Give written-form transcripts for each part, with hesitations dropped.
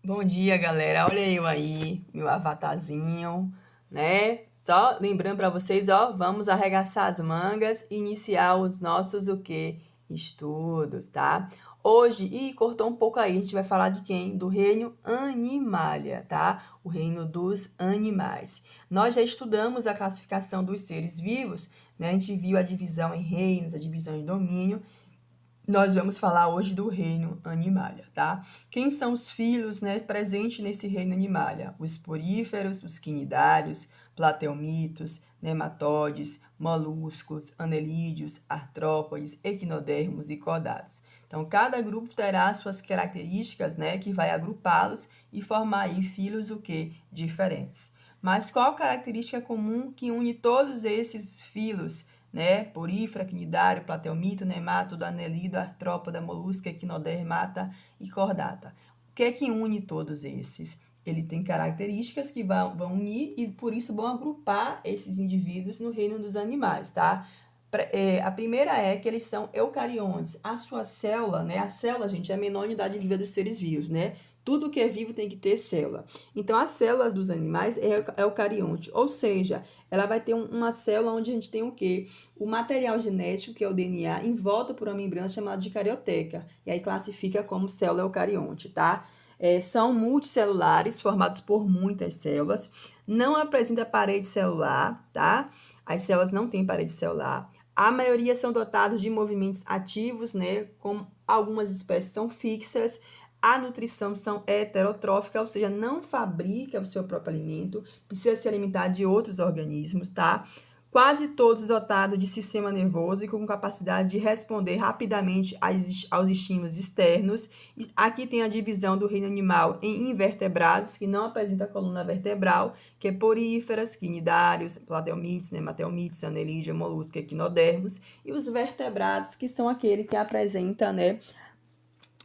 Bom dia, galera. Olha eu aí, meu avatarzinho, né? Só lembrando para vocês, ó, vamos arregaçar as mangas e iniciar os nossos o quê? Estudos, tá? Hoje, cortou um pouco aí, a gente vai falar de quem? Do reino Animalia, tá? O reino dos animais. Nós já estudamos a classificação dos seres vivos, né? A gente viu a divisão em reinos, a divisão em domínio. Nós vamos falar hoje do reino Animalia, tá? Quem são os filhos, né, presentes nesse reino Animalia? Os esporíferos, os quinidários, plateumitos, nematóides, moluscos, anelídeos, artrópodes, equinodermos e cordados. Então, cada grupo terá suas características, né, que vai agrupá-los e formar aí filhos o quê? Diferentes. Mas qual característica comum que une todos esses filhos, né? Porífera, quinidário, platelmito, nemátodo, anelídeo, artrópoda, molusca, equinodermata e cordata. O que é que une todos esses? Eles têm características que vão unir e, por isso, vão agrupar esses indivíduos no reino dos animais, tá? A primeira é que eles são eucariontes. A sua célula, né? A célula, gente, é a menor unidade viva dos seres vivos, né? Tudo que é vivo tem que ter célula. Então, a célula dos animais é eucarionte, ou seja, ela vai ter uma célula onde a gente tem o quê? O material genético, que é o DNA, envolto por uma membrana chamada de carioteca. E aí classifica como célula eucarionte, tá? São multicelulares, formados por muitas células. Não apresenta parede celular, tá? As células não têm parede celular. A maioria são dotados de movimentos ativos, né? Como algumas espécies são fixas. A nutrição são heterotrófica, ou seja, não fabrica o seu próprio alimento, precisa se alimentar de outros organismos, tá? Quase todos dotados de sistema nervoso e com capacidade de responder rapidamente aos estímulos externos. Aqui tem a divisão do reino animal em invertebrados, que não apresenta coluna vertebral, que é poríferas, quinidários, plateumites, nemateomites, anelídeo, molusco, equinodermos, e os vertebrados, que são aqueles que apresentam, né,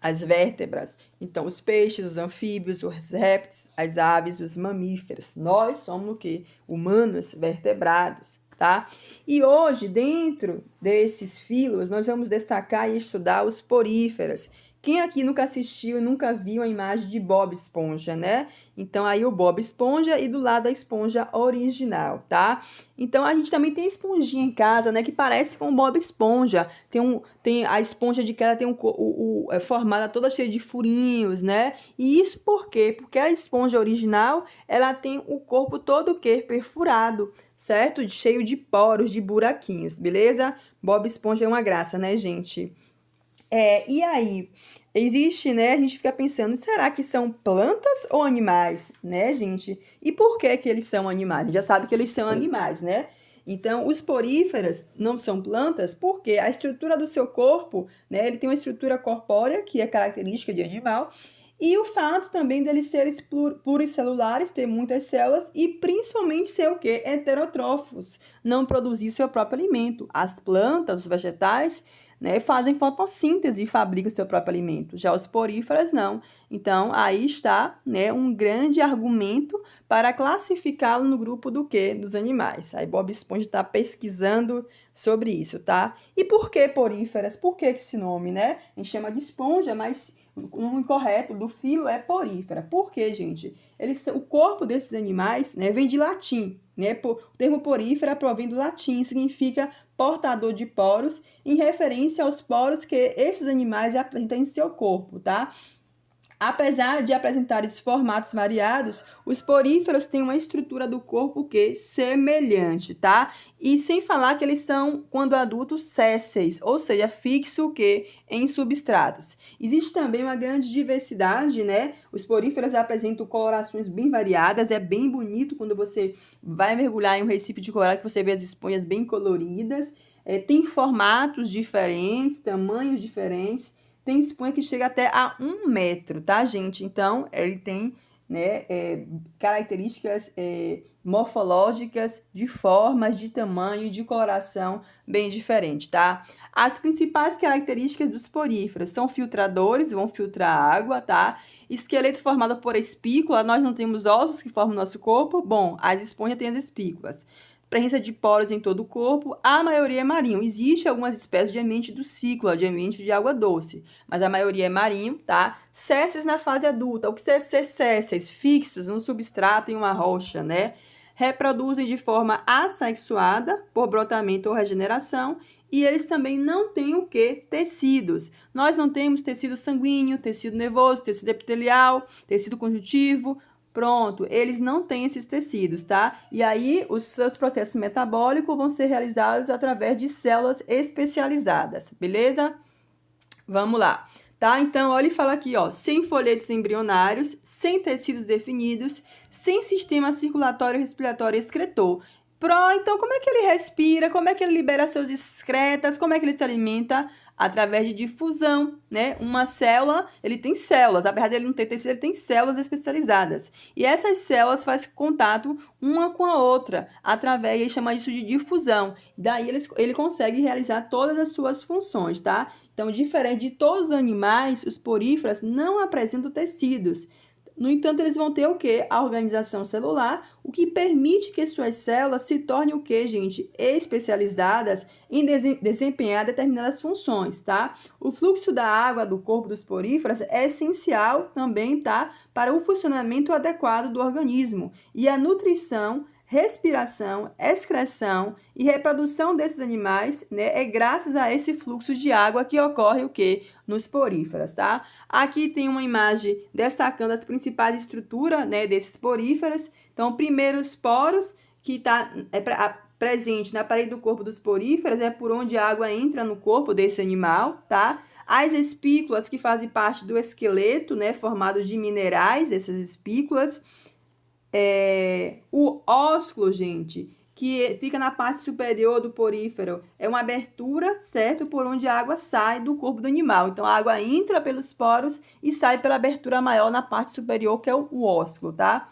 as vértebras. Então, os peixes, os anfíbios, os répteis, as aves, os mamíferos. Nós somos o quê? Humanos vertebrados, tá? E hoje, dentro desses filos, nós vamos destacar e estudar os poríferos. Quem aqui nunca assistiu e nunca viu a imagem de Bob Esponja, né? Então, aí o Bob Esponja e do lado a esponja original, tá? Então, a gente também tem esponjinha em casa, né? Que parece com o Bob Esponja. Tem a esponja de queda tem é formada toda cheia de furinhos, né? E isso por quê? Porque a esponja original, ela tem o corpo todo o quê? Perfurado, certo? Cheio de poros, de buraquinhos, beleza? Bob Esponja é uma graça, né, gente? E aí, existe, né? A gente fica pensando, será que são plantas ou animais, né, gente? E por que que eles são animais? A gente já sabe que eles são animais, né? Então, os poríferos não são plantas porque a estrutura do seu corpo, né? Ele tem uma estrutura corpórea que é característica de animal. E o fato também deles serem pluricelulares, ter muitas células e principalmente ser o quê? Heterotrófos, não produzir seu próprio alimento. As plantas, os vegetais, né, fazem fotossíntese e fabricam seu próprio alimento. Já os poríferos não. Então, aí está, né, um grande argumento para classificá-lo no grupo do quê? Dos animais. Aí Bob Esponja está pesquisando sobre isso, tá? E por que poríferas? Por que esse nome, né? A gente chama de esponja, mas o nome correto do filo é porífera. Por quê, gente? O corpo desses animais, né, vem de latim, né? O termo porífera provém do latim, significa portador de poros, em referência aos poros que esses animais apresentam em seu corpo, tá? Apesar de apresentarem formatos variados, os poríferos têm uma estrutura do corpo que semelhante, tá? E sem falar que eles são, quando adultos, sésseis, ou seja, fixo que em substratos. Existe também uma grande diversidade, né? Os poríferos apresentam colorações bem variadas, é bem bonito quando você vai mergulhar em um recife de coral que você vê as esponjas bem coloridas. Tem formatos diferentes, tamanhos diferentes. Tem esponja que chega até a 1 metro, tá, gente? Então, ele tem, né, características morfológicas, de formas, de tamanho, de coloração bem diferente, tá? As principais características dos poríferos são filtradores, vão filtrar água, tá? Esqueleto formado por espícula, nós não temos ossos que formam o nosso corpo. Bom, as esponjas têm as espículas. presença de poros em todo o corpo, a maioria é marinho. Existe algumas espécies de ambiente do ciclo, de ambiente de água doce, mas a maioria é marinho, tá? Sésseis na fase adulta. O que são sésseis? Fixos no substrato em uma rocha, né? Reproduzem de forma assexuada, por brotamento ou regeneração, e eles também não têm o quê? Tecidos. Nós não temos tecido sanguíneo, tecido nervoso, tecido epitelial, tecido conjuntivo. Pronto, eles não têm esses tecidos, tá? E aí, os seus processos metabólicos vão ser realizados através de células especializadas, beleza? Vamos lá, tá? Então, olha e fala aqui, ó, sem folhetos embrionários, sem tecidos definidos, sem sistema circulatório, respiratório e excretor. Então, como é que ele respira? Como é que ele libera seus excretas? Como é que ele se alimenta? Através de difusão, né? Uma célula, ele tem células, apesar dele não ter tecido, ele tem células especializadas. E essas células fazem contato uma com a outra, através, ele chama isso de difusão. Daí ele consegue realizar todas as suas funções, tá? Então, diferente de todos os animais, os poríferos não apresentam tecidos. No entanto, eles vão ter o quê? A organização celular, o que permite que suas células se tornem o quê, gente? Especializadas em desempenhar determinadas funções, tá? O fluxo da água do corpo dos poríferos é essencial também, tá? Para o funcionamento adequado do organismo e a nutrição, respiração, excreção e reprodução desses animais, né, é graças a esse fluxo de água que ocorre o quê? Nos poríferos, tá? Aqui tem uma imagem destacando as principais estruturas, né, desses poríferos. Então, primeiro os poros, que está presente na parede do corpo dos poríferos, é por onde a água entra no corpo desse animal, tá? As espículas, que fazem parte do esqueleto, né, formado de minerais, essas espículas. O ósculo, gente, que fica na parte superior do porífero, é uma abertura, certo? Por onde a água sai do corpo do animal. Então, a água entra pelos poros e sai pela abertura maior na parte superior, que é o ósculo, tá?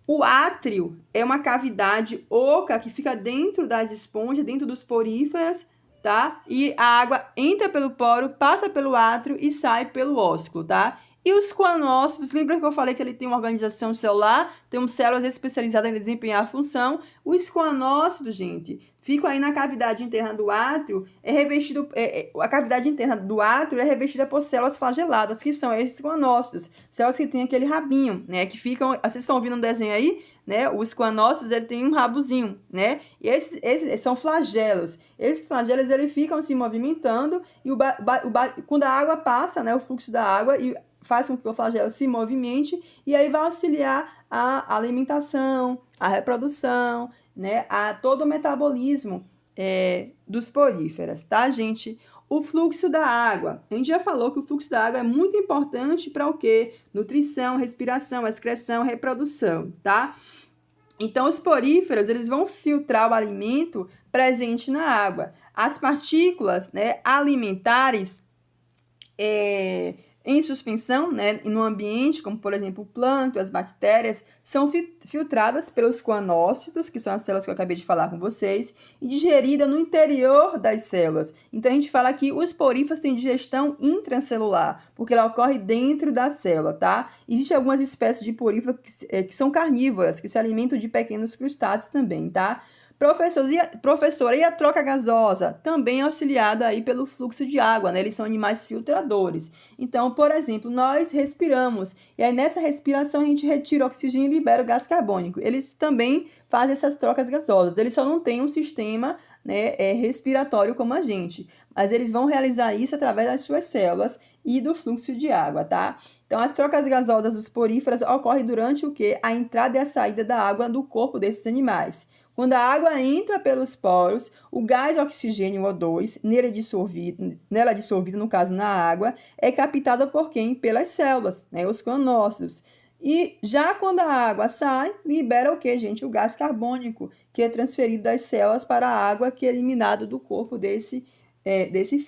O átrio é uma cavidade oca que fica dentro das esponjas, dentro dos poríferos, tá? E a água entra pelo poro, passa pelo átrio e sai pelo ósculo, tá? E os coanócitos, lembra que eu falei que ele tem uma organização celular, tem células especializadas em desempenhar a função? Os coanócitos, gente, ficam aí na cavidade interna do átrio, a cavidade interna do átrio é revestida por células flageladas, que são esses coanócitos, células que têm aquele rabinho, né, que ficam, vocês estão ouvindo um desenho aí? Né? Os coanócitos, ele tem um rabozinho, né? E esses são flagelos. Esses flagelos, eles ficam se movimentando e quando a água passa, né, o fluxo da água e faz com que o flagelo se movimente e aí vai auxiliar a alimentação, a reprodução, né, a todo o metabolismo dos poríferos, tá, gente? O fluxo da água. A gente já falou que o fluxo da água é muito importante para o quê? Nutrição, respiração, excreção, reprodução, tá? Então, os poríferos, eles vão filtrar o alimento presente na água. As partículas, né, alimentares em suspensão, né, no ambiente, como por exemplo o plâncton, as bactérias, são filtradas pelos coanócitos, que são as células que eu acabei de falar com vocês, e digeridas no interior das células. Então, a gente fala que os poríferos têm digestão intracelular, porque ela ocorre dentro da célula, tá? Existem algumas espécies de poríferos que são carnívoras, que se alimentam de pequenos crustáceos também, tá? Professora, e a troca gasosa? Também é auxiliada aí pelo fluxo de água, né? Eles são animais filtradores. Então, por exemplo, nós respiramos, e aí nessa respiração a gente retira o oxigênio e libera o gás carbônico. Eles também fazem essas trocas gasosas. Eles só não têm um sistema, né, respiratório como a gente, mas eles vão realizar isso através das suas células e do fluxo de água, tá? Então, as trocas gasosas dos poríferos ocorrem durante o quê? A entrada e a saída da água do corpo desses animais. Quando a água entra pelos poros, o gás oxigênio O2, nela dissolvido, no caso na água, é captado por quem? Pelas células, né? Os coanócitos. E já quando a água sai, libera o que, gente? O gás carbônico, que é transferido das células para a água, que é eliminado do corpo desse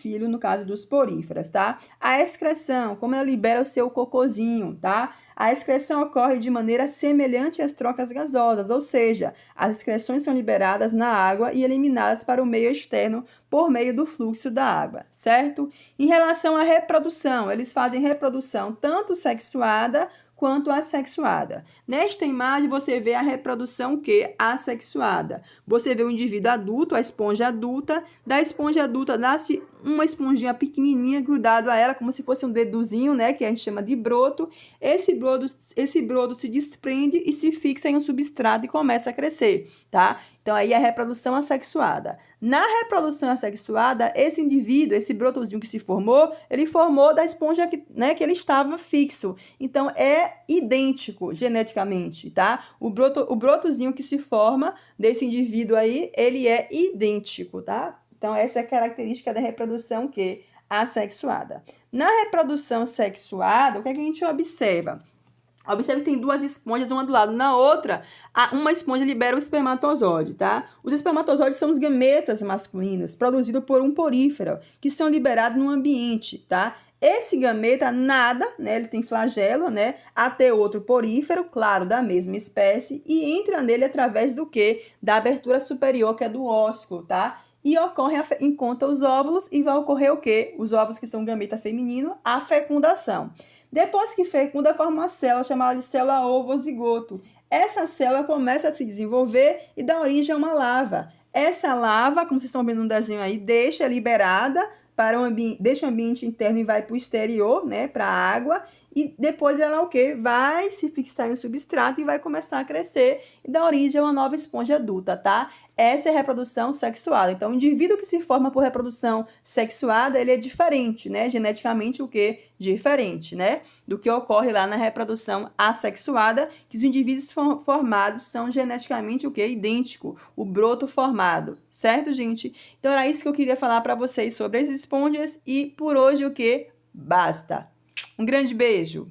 filho, no caso dos poríferos, tá? A excreção, como ela libera o seu cocôzinho, tá? A excreção ocorre de maneira semelhante às trocas gasosas, ou seja, as excreções são liberadas na água e eliminadas para o meio externo por meio do fluxo da água, certo? Em relação à reprodução, eles fazem reprodução tanto sexuada quanto assexuada. Nesta imagem, você vê a reprodução que assexuada. Você vê o indivíduo adulto, a esponja adulta. Da esponja adulta, nasce uma esponjinha pequenininha grudado a ela, como se fosse um deduzinho, né, que a gente chama de broto. Esse broto se desprende e se fixa em um substrato e começa a crescer, tá? Então, aí é a reprodução assexuada. Na reprodução assexuada, esse indivíduo, esse brotozinho que se formou, ele formou da esponja que ele estava fixo. Então, é idêntico geneticamente, tá? O brotozinho que se forma desse indivíduo aí, ele é idêntico, tá? Então, essa é a característica da reprodução assexuada. Na reprodução sexuada, o que é que a gente observa? Observe que tem duas esponjas, uma do lado. Na outra, uma esponja libera o espermatozoide, tá? Os espermatozoides são os gametas masculinos, produzidos por um porífero, que são liberados no ambiente, tá? Esse gameta nada, né? Ele tem flagelo, né? Até outro porífero, claro, da mesma espécie, e entra nele através do quê? Da abertura superior, que é do ósculo, tá? E encontra os óvulos e vai ocorrer o quê? Os óvulos, que são gameta feminino, a fecundação. Depois que fecunda, forma uma célula chamada de célula ovozigoto. Essa célula começa a se desenvolver e dá origem a uma larva. Essa larva, como vocês estão vendo no desenho aí, deixa liberada para deixa o ambiente interno e vai para o exterior, né, para a água. E depois ela o quê? Vai se fixar em um substrato e vai começar a crescer e dar origem a uma nova esponja adulta, tá? Essa é a reprodução sexuada. Então, o indivíduo que se forma por reprodução sexuada, ele é diferente, né? Geneticamente, o quê? Diferente, né? Do que ocorre lá na reprodução assexuada, que os indivíduos formados são geneticamente o quê? Idêntico, o broto formado, certo, gente? Então, era isso que eu queria falar para vocês sobre as esponjas e por hoje o quê? Basta! Um grande beijo!